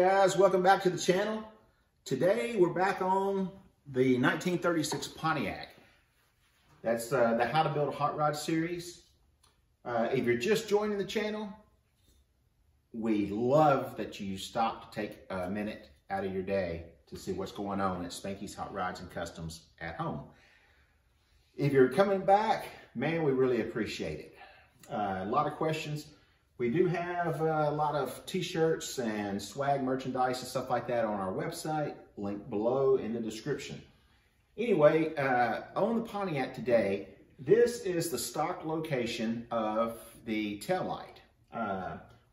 guys, welcome back to the channel. Today we're back on the 1936 Pontiac. That's the How to Build a Hot Rod series. If you're just joining the channel, we love that you stop to take a minute out of your day to see what's going on at Spanky's Hot Rods and Customs at home. If you're coming back, man, we really appreciate it. A lot of questions. We do have a lot of t-shirts and swag merchandise and stuff like that on our website, link below in the description. Anyway, on the Pontiac today, this is the stock location of the taillight.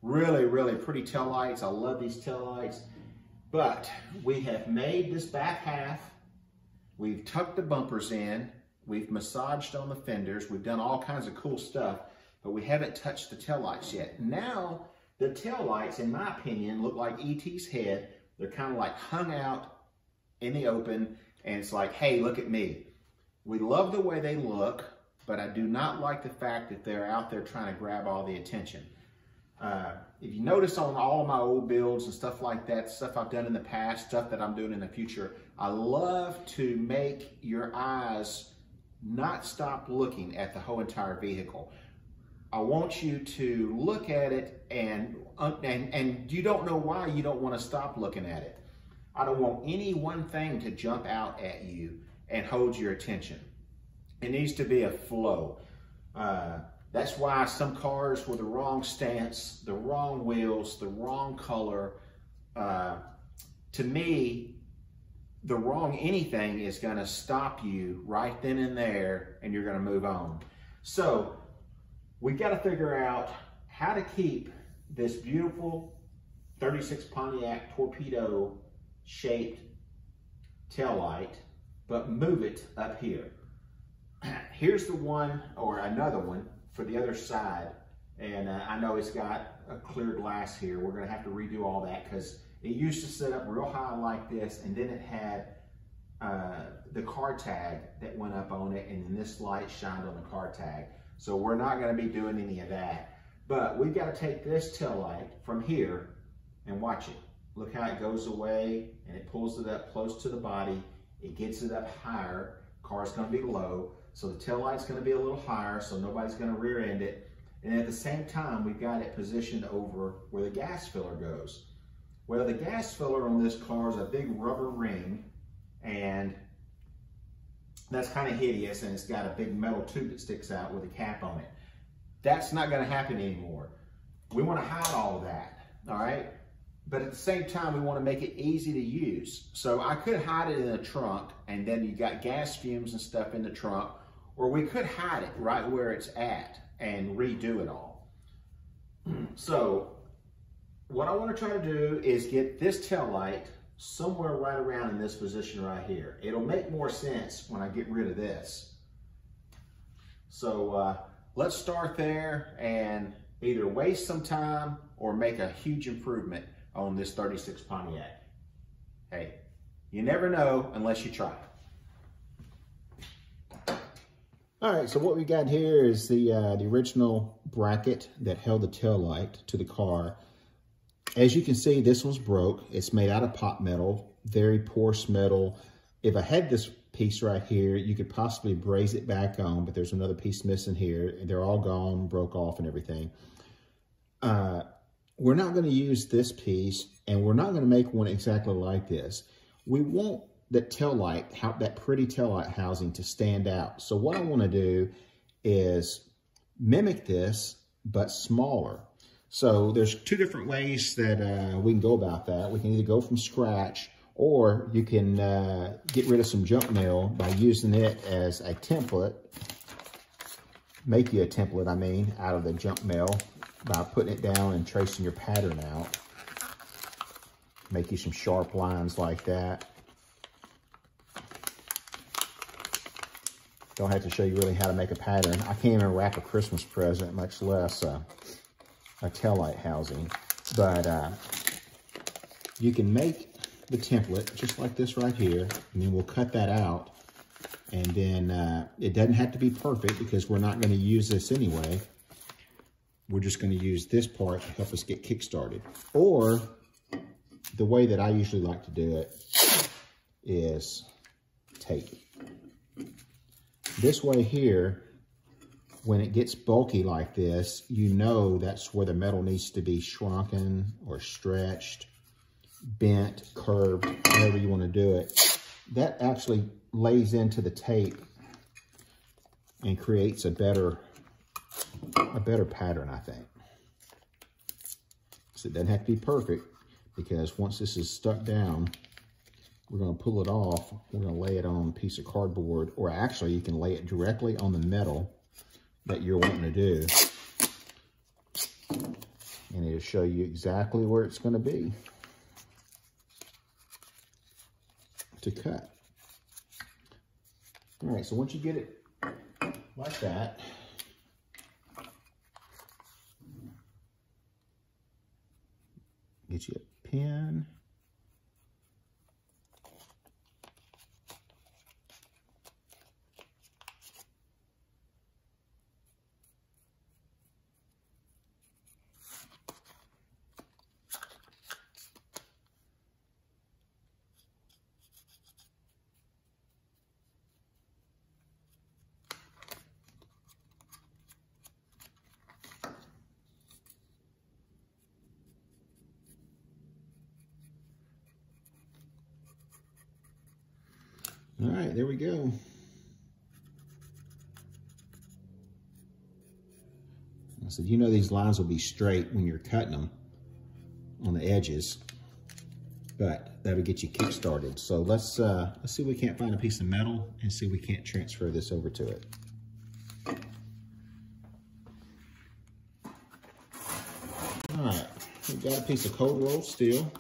Really pretty taillights. I love these taillights. But we have made this back half. We've tucked the bumpers in. We've massaged on the fenders. We've done all kinds of cool stuff. But we haven't touched the taillights yet. Now, the taillights, in my opinion, look like E.T.'s head. They're kind of like hung out in the open, and it's like, hey, look at me. We love the way they look, but I do not like the fact that they're out there trying to grab all the attention. If you notice on all of my old builds and stuff like that, stuff I've done in the past, stuff that I'm doing in the future, I love to make your eyes not stop looking at the whole entire vehicle. I want you to look at it and you don't know why you don't want to stop looking at it. I don't want any one thing to jump out at you and hold your attention. It needs to be a flow. That's why some cars with the wrong stance, the wrong wheels, the wrong color, to me, the wrong anything is going to stop you right then and there, and you're going to move on. So we've got to figure out how to keep this beautiful 36 Pontiac torpedo shaped taillight, but move it up here. Here's the one, or another one, for the other side. And I know it's got a clear glass here. We're going to have to redo all that because it used to sit up real high like this, and then it had the car tag that went up on it, and then this light shined on the car tag. So we're not going to be doing any of that. But we've got to take this taillight from here and watch it. Look how it goes away and it pulls it up close to the body. It gets it up higher. Car's going to be low. So the taillight's going to be a little higher so nobody's going to rear end it. And at the same time, we've got it positioned over where the gas filler goes. Well, the gas filler on this car is a big rubber ring, and that's kind of hideous, and it's got a big metal tube that sticks out with a cap on it. That's not going to happen anymore. We want to hide all of that, all right? But at the same time, we want to make it easy to use. So I could hide it in the trunk, and then you got gas fumes and stuff in the trunk, or we could hide it right where it's at and redo it all. So what I want to try to do is get this taillight somewhere right around in this position right here. It'll make more sense when I get rid of this. So let's start there and either waste some time or make a huge improvement on this 36 Pontiac. Hey, you never know unless you try. All right, so what we got here is the original bracket that held the taillight to the car. As you can see, this one's broke. It's made out of pot metal, very porous metal. If I had this piece right here, you could possibly braze it back on, but there's another piece missing here. They're all gone, broke off and everything. We're not gonna use this piece, and we're not gonna make one exactly like this. We want that taillight, that pretty taillight housing to stand out. So what I wanna do is mimic this, but smaller. So there's two different ways that we can go about that. We can either go from scratch, or you can get rid of some junk mail by using it as a template. Make you a template, I mean, out of the junk mail by putting it down and tracing your pattern out. Make you some sharp lines like that. Don't have to show you really how to make a pattern. I can't even wrap a Christmas present, much less a taillight housing. But you can make the template just like this right here, and then we'll cut that out. And then it doesn't have to be perfect because we're not going to use this anyway. We're just going to use this part to help us get kick-started. Or the way that I usually like to do it is tape. This way here, when it gets bulky like this, you know that's where the metal needs to be shrunken or stretched, bent, curved, however you want to do it. That actually lays into the tape and creates a better pattern, I think. So it doesn't have to be perfect, because once this is stuck down, we're going to pull it off. We're going to lay it on a piece of cardboard, or actually you can lay it directly on the metal that you're wanting to do. And it'll show you exactly where it's going to be to cut. All right, so once you get it like that, get you a pen. All right, there we go. I said, you know these lines will be straight when you're cutting them on the edges, but that'll get you kick-started. So let's see if we can't find a piece of metal and see if we can't transfer this over to it. All right, we've got a piece of cold rolled steel,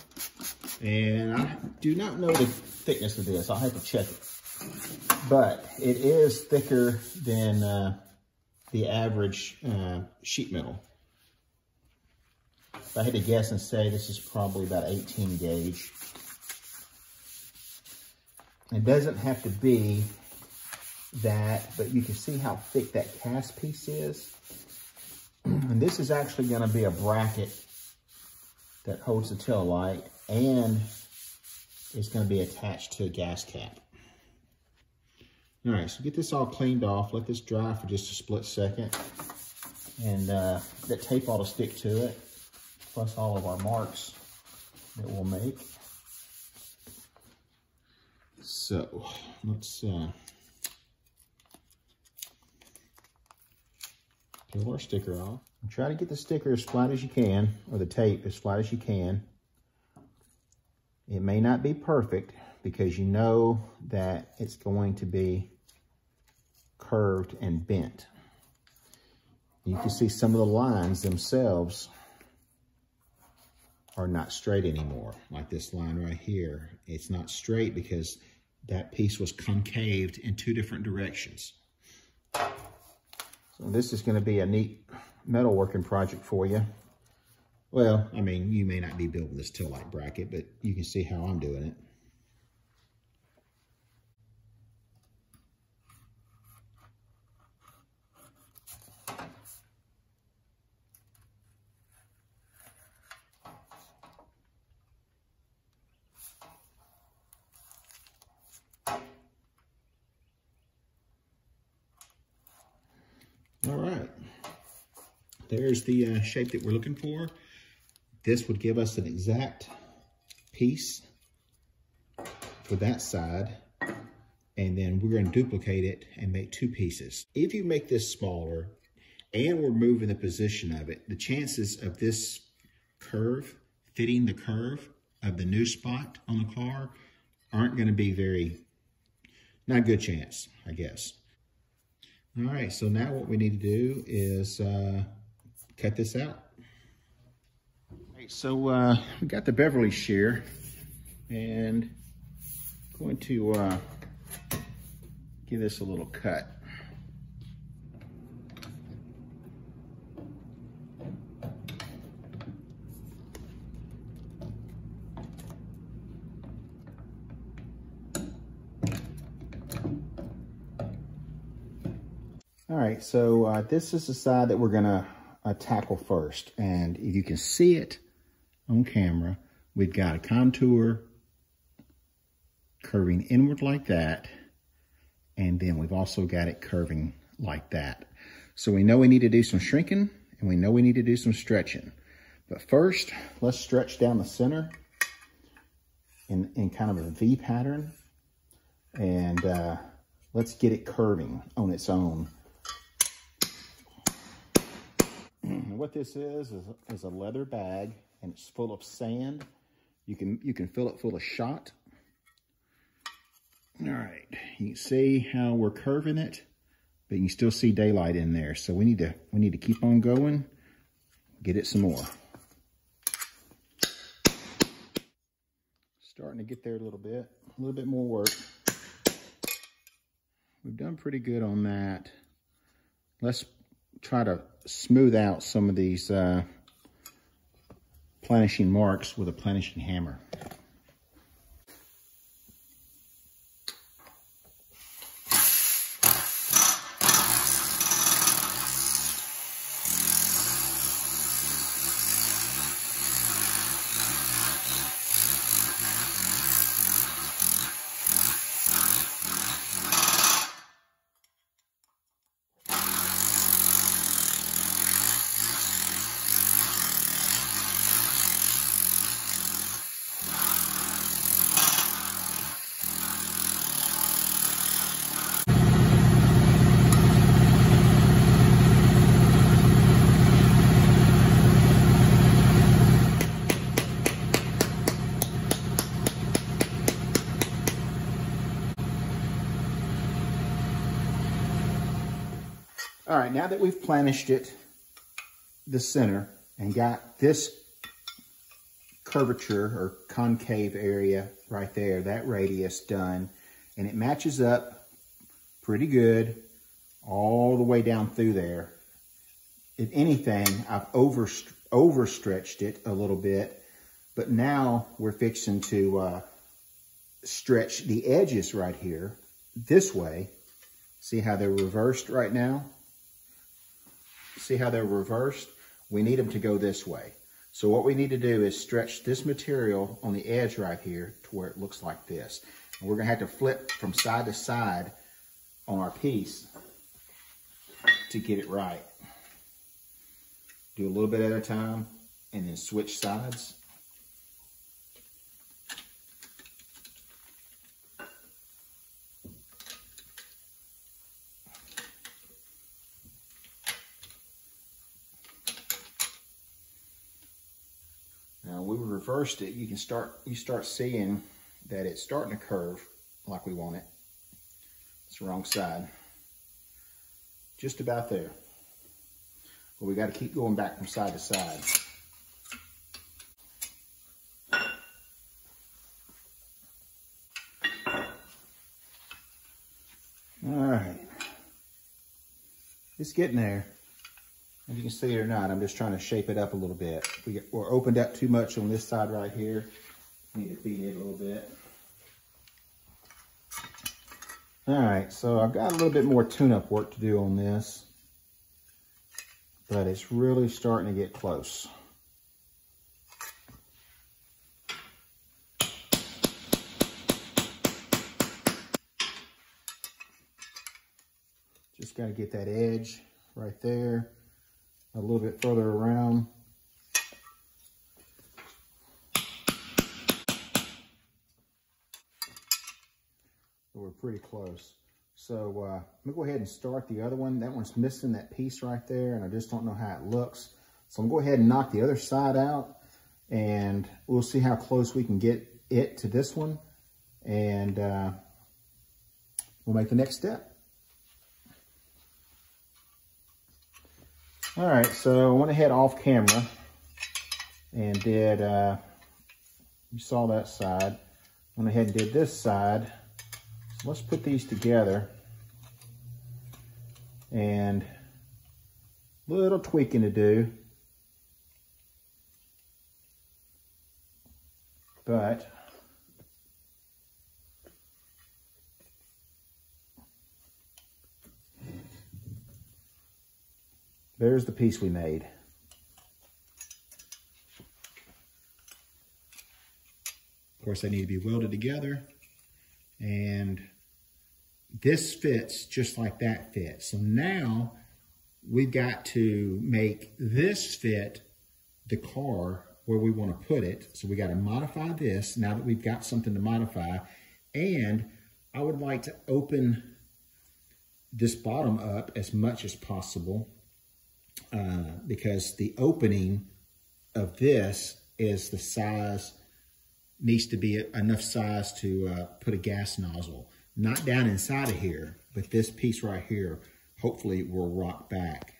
and I do not know the thickness of this. I'll have to check it. But it is thicker than the average sheet metal. If I had to guess and say, this is probably about 18 gauge. It doesn't have to be that, but you can see how thick that cast piece is. And this is actually going to be a bracket that holds the tail light, and it's going to be attached to a gas cap. All right, so get this all cleaned off. Let this dry for just a split second. And that tape ought to stick to it, plus all of our marks that we'll make. So let's peel our sticker off. And try to get the sticker as flat as you can, or the tape as flat as you can. It may not be perfect, because you know that it's going to be curved and bent. You can see some of the lines themselves are not straight anymore. Like this line right here, it's not straight because that piece was concaved in two different directions. So this is going to be a neat metalworking project for you. Well, I mean, you may not be building this tail light bracket, but you can see how I'm doing it. All right, there's the shape that we're looking for. This would give us an exact piece for that side, and then we're going to duplicate it and make two pieces. If you make this smaller and we're moving the position of it, the chances of this curve fitting the curve of the new spot on the car aren't going to be not a good chance, I guess. All right, so now what we need to do is cut this out. All right, so we got the Beverly shear, and going to give this a little cut. All right, so this is the side that we're gonna tackle first. And if you can see it on camera, we've got a contour curving inward like that, and then we've also got it curving like that. So we know we need to do some shrinking, and we know we need to do some stretching. But first, let's stretch down the center in kind of a V pattern, and let's get it curving on its own. And what this is a leather bag, and it's full of sand. You can fill it full of shot. All right, you can see how we're curving it, but you can still see daylight in there. So we need to keep on going, get it some more. Starting to get there a little bit more work. We've done pretty good on that. Let's try to smooth out some of these planishing marks with a planishing hammer. All right, now that we've planished it, the center, and got this curvature or concave area right there, that radius done, and it matches up pretty good all the way down through there. If anything, I've overstretched it a little bit, but now we're fixing to stretch the edges right here this way. See how they're reversed right now? See how they're reversed? We need them to go this way. So what we need to do is stretch this material on the edge right here to where it looks like this. And we're gonna have to flip from side to side on our piece to get it right. Do a little bit at a time and then switch sides. Now we reversed it. You start seeing that it's starting to curve like we want it. It's the wrong side. Just about there. But we got to keep going back from side to side. All right. It's getting there. If you can see it or not, I'm just trying to shape it up a little bit. We're opened up too much on this side right here. Need to feed it a little bit. All right, so I've got a little bit more tune-up work to do on this, but it's really starting to get close. Just got to get that edge right there. A little bit further around. We're pretty close. So I'm gonna go ahead and start the other one. That one's missing that piece right there, and I just don't know how it looks. So I'm gonna go ahead and knock the other side out, and we'll see how close we can get it to this one, and we'll make the next step. All right, so I went ahead off camera and did, you saw that side. Went ahead and did this side. So let's put these together. And a little tweaking to do. But there's the piece we made. course, they need to be welded together. And this fits just like that fits. So now we've got to make this fit the car where we want to put it. So we got to modify this now that we've got something to modify. And I would like to open this bottom up as much as possible because the opening of this is the size, needs to be enough size to put a gas nozzle. Not down inside of here, but this piece right here, hopefully will rock back.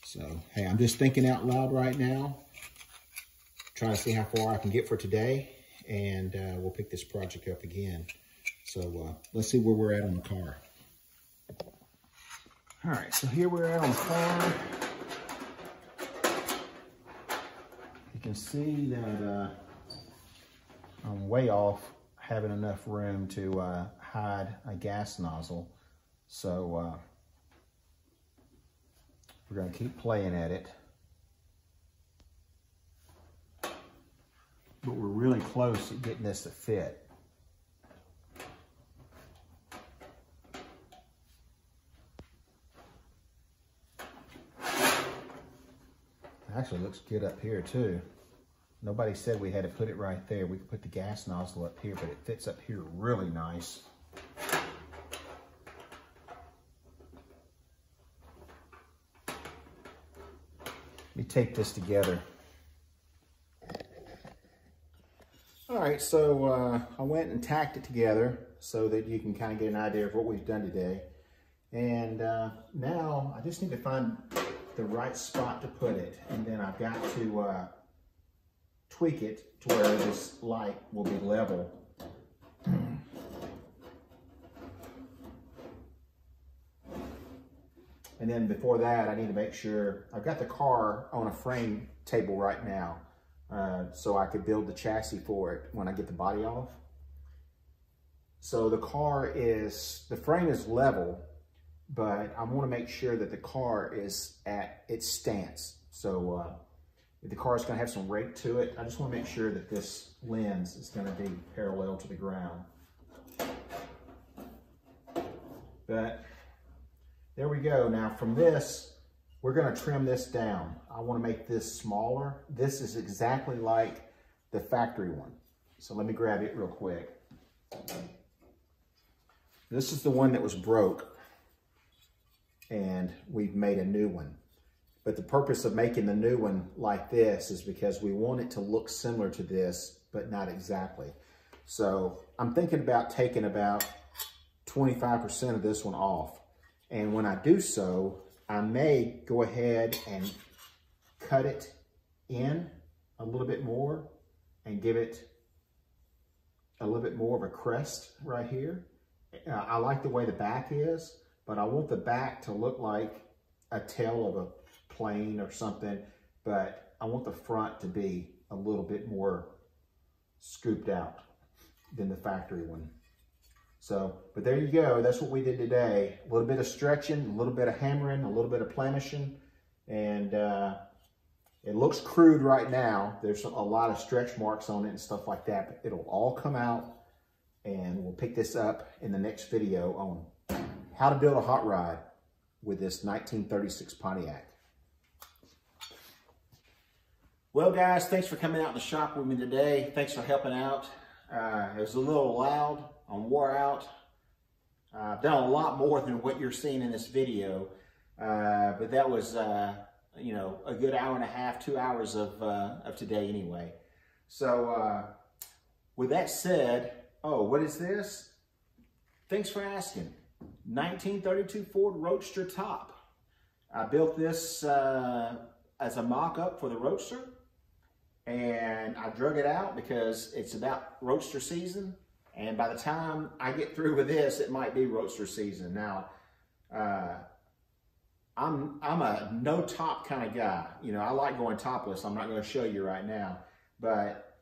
So, hey, I'm just thinking out loud right now. Trying to see how far I can get for today, and we'll pick this project up again. So let's see where we're at on the car. All right, so here we're at on the car. You can see that I'm way off having enough room to hide a gas nozzle. So we're gonna keep playing at it. But we're really close to getting this to fit. Actually looks good up here too. Nobody said we had to put it right there. We could put the gas nozzle up here, but it fits up here really nice. Let me tape this together. All right, so I went and tacked it together so that you can kind of get an idea of what we've done today. And now I just need to find the right spot to put it. And then I've got to tweak it to where this light will be level. And then before that, I need to make sure, I've got the car on a frame table right now. So I could build the chassis for it when I get the body off. So the frame is level, but I want to make sure that the car is at its stance. So if the car is going to have some rake to it, I just want to make sure that this lens is going to be parallel to the ground. But there we go. Now from this, we're going to trim this down. I want to make this smaller. This is exactly like the factory one. So let me grab it real quick. This is the one that was broke, and we've made a new one. But the purpose of making the new one like this is because we want it to look similar to this, but not exactly. So I'm thinking about taking about 25% of this one off. And when I do so, I may go ahead and cut it in a little bit more and give it a little bit more of a crest right here. I like the way the back is, but I want the back to look like a tail of a plane or something, but I want the front to be a little bit more scooped out than the factory one. So, but there you go. That's what we did today. A little bit of stretching, a little bit of hammering, a little bit of planishing, and it looks crude right now. There's a lot of stretch marks on it and stuff like that, but it'll all come out, and we'll pick this up in the next video on how to build a hot rod with this 1936 Pontiac. Well, guys, thanks for coming out in the shop with me today. Thanks for helping out. It was a little loud. I'm wore out. I've done a lot more than what you're seeing in this video, but that was, you know, a good hour and a half, 2 hours of today anyway. So with that said, oh, what is this? Thanks for asking. 1932 Ford Roadster top. I built this as a mock-up for the Roadster, and I drug it out because it's about Roadster season. And by the time I get through with this, it might be Roadster season. Now, I'm a no top kind of guy. You know, I like going topless. I'm not going to show you right now, but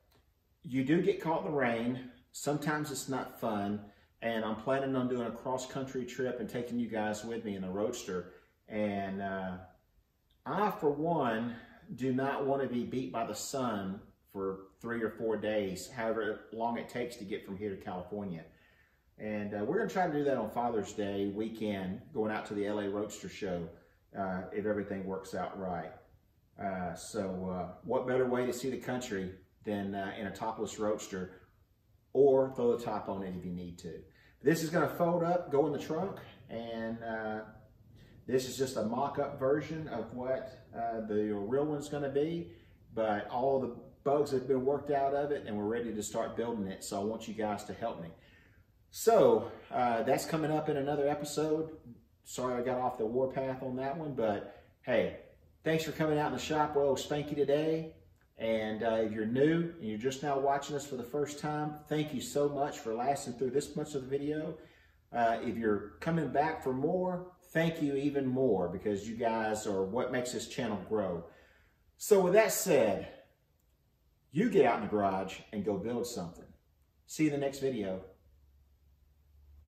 you do get caught in the rain. Sometimes it's not fun, and I'm planning on doing a cross-country trip and taking you guys with me in the Roadster. And I, for one, do not want to be beat by the sun for 3 or 4 days, however long it takes to get from here to California. And we're going to try to do that on Father's Day weekend, going out to the LA Roadster Show, if everything works out right. What better way to see the country than in a topless Roadster, or throw the top on it if you need to. This is going to fold up, go in the trunk, and this is just a mock-up version of what the real one's going to be, but all the bugs have been worked out of it and we're ready to start building it, so I want you guys to help me. So that's coming up in another episode. Sorry I got off the warpath on that one, but hey, thanks for coming out in the shop with old Spanky today. And if you're new and you're just now watching us for the first time, thank you so much for lasting through this much of the video. If you're coming back for more, thank you even more, because you guys are what makes this channel grow. So with that said, you get out in the garage and go build something. See you in the next video.